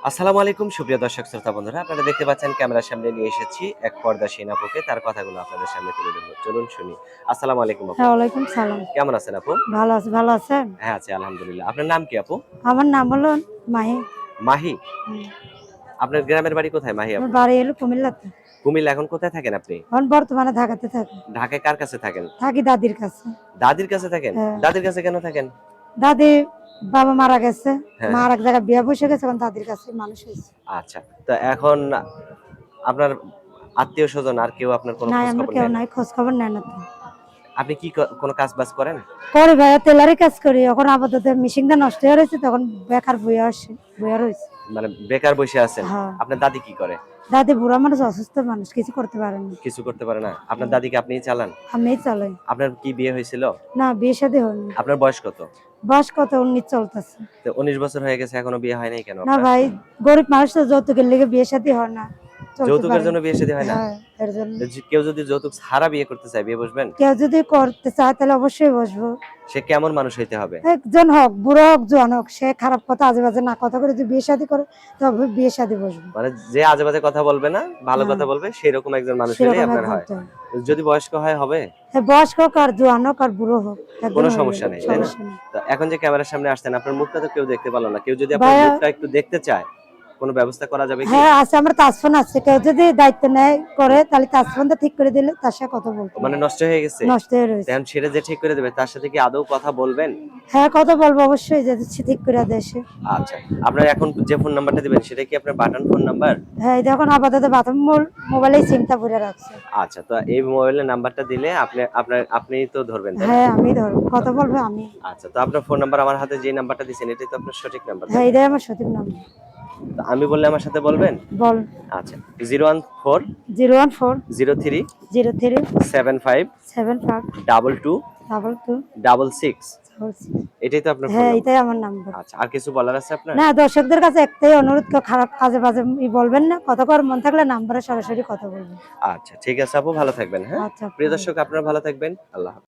আসসালামু আলাইকুম সুপ্রিয় দর্শক শ্রোতা বন্ধুরা, আপনারা দেখতে পাচ্ছেন ক্যামেরার সামনে নিয়ে এসেছি এক পর্দাশীন আপুকে। তার কথাগুলো আপনাদের সামনে তুলে ধরবো, চলুন শুনি। আসসালামু আলাইকুম আপু। হ্যাঁ, ওয়ালাইকুম সালাম। কেমন আছেন আপু? ভালো আছি, ভালো আছেন? হ্যাঁ আছি আলহামদুলিল্লাহ। আপনার নাম কি আপু? আমার নাম হলো মাহি। মাহি। হুম। আপনার গ্রামের বাড়ি কোথায় মাহি আমার আপু? বাড়ি হলো কুমিল্লাতে। কুমিল্লা। এখন কোথায় থাকেন আপনি? এখন বর্তমানে ঢাকাতে থাকি। ঢাকায় কার কাছে থাকেন? থাকি দাদির কাছে। দাদির কাছে থাকেন? হ্যাঁ। দাদির কাছে কেন থাকেন? দাদি বাবা মারা গেছে। হ্যাঁ। মা আর এক জায়গায় বিয়ে বসে গেছে, এখন দাদির কাছে মানুষ হয়েছে। আচ্ছা, তো এখন আপনার আত্মীয় স্বজন আর কেউ আপনার কোনো নাই, খোঁজ আমরা খবর কেউ নেয় না? নাই, খোঁজ খবর নেয় না তো। আপনি কি কোনো কাজ বাজ করেন? করি ভাইয়া, টেলারি কাজ করি। এখন আপাতত মেশিনটা নষ্ট হয়ে রয়েছে, তখন বেকার বইয়া রয়েছে। মানে বেকার বসে আছেন? হ্যাঁ। আপনার দাদি কি করে? দাদি বুড়া মানুষ, অসুস্থ মানুষ, কিছু করতে পারে না। কিছু করতে পারে না? আপনার দাদিকে আপনিই চালান? আমি চালাই। আপনার কি বিয়ে হয়েছিল? না, বিয়ে শাদী হয়নি। আপনার বয়স কত? বয়স কত? 19 চলতেছে। তো 19 বছর হয়ে গেছে, এখনো বিয়ে হয় নাই কেন না আপনার? ভাই, গরিব মানুষ তো, যৌতুকের লেগে বিয়ে শাদী হয় না, চলতে যৌতুকের পারে জন্য না। বিয়ে শাদী হয় না? হ্যাঁ, এর জন্য। কেউ যদি যৌতুক ছাড়া বিয়ে করতে চায়, বিয়ে বসবেন? কেউ যদি করতে চায় তাহলে অবশ্যই বসবো। সে কেমন মানুষ হইতে হবে? একজন হোক, বুড়ো হোক, জোয়ান হোক, সে খারাপ কথা আজে বাজে না কথা করে যদি বিয়ে শাদী করে, তবে বিয়ে শাদী বসবো। মানে যে আজে বাজে কথা বলবে না, ভালো হ্যাঁ, কথা বলবে, সেরকম একজন মানুষ হলেই সেরকম আপনার একজন হয়। তো। যদি বয়স্ক হয় হবে? হ্যাঁ, বয়স্ক হোক আর জোয়ান হোক আর বুড়ো হোক, একজন কোনো হয়ে সমস্যা গেলে নেই, তাই না? সমস্যা নেই। তো এখন যে ক্যামেরার সামনে আসছেন, আপনার মুখটা তো কেউ দেখতে পারলো না। কেউ যদি আপনার ভাইয়া, মুখটা একটু দেখতে চায়, কোনো ব্যবস্থা করা যাবে কি? হ্যাঁ আছে, আমার তাজফোন আছে। কেউ যদি দায়িত্ব নেয় করে, তাহলে তাজফোনটা ঠিক করে দিলে তার সাথে কথা বলতে মানে হবে। নষ্ট হয়ে গেছে? নষ্ট হয়ে রয়েছে। এখন সেটা যে ঠিক করে দেবে, তার সাথে কি আদৌ কথা বলবেন? হ্যাঁ, কথা বলবো অবশ্যই, যদি সে ঠিক করে দেয় সে। আচ্ছা, আপনার এখন যে ফোন নাম্বারটা দিবেন সেটা কি আপনার বাটন ফোন নাম্বার? হ্যাঁ, এই দেখুন আপাতত বাথরুম মোবাইলে সিমটা ভরে রাখছে। আচ্ছা, তো এই মোবাইলের নাম্বারটা দিলে আপনিই তো ধরবেন, তাই না? হ্যাঁ, আমি ধরবো, কথা বলবো আমি। আচ্ছা, তো আপনার ফোন নাম্বার আমার হাতে যে নাম্বারটা দিয়েছেন এটাই তো আপনার সঠিক নাম্বার, তাই হ্যাঁ, না? এটাই আমার সঠিক নাম্বার। তো আমি বললে আমার সাথে বলবেন? বল। আচ্ছা, 014 014 03 03 75 75 22 22 66 66। এটাই তো আপনার ফোন হ্যাঁ, নাম্বার? এটাই আমার নাম্বার। আচ্ছা, আর কিছু বলার আছে আপনার? না, দর্শকদের কাছে একটাই অনুরোধ, কেউ খারাপ কাজে বাজে বলবেন না। কথা কর মন থাকলে নাম্বারে সরাসরি কথা বলবেন। আচ্ছা, ঠিক আছে আপু, ভালো থাকবেন। হ্যাঁ, আচ্ছা। প্রিয় দর্শক, আপনারা ভালো থাকবেন। আল্লাহ হাফেজ।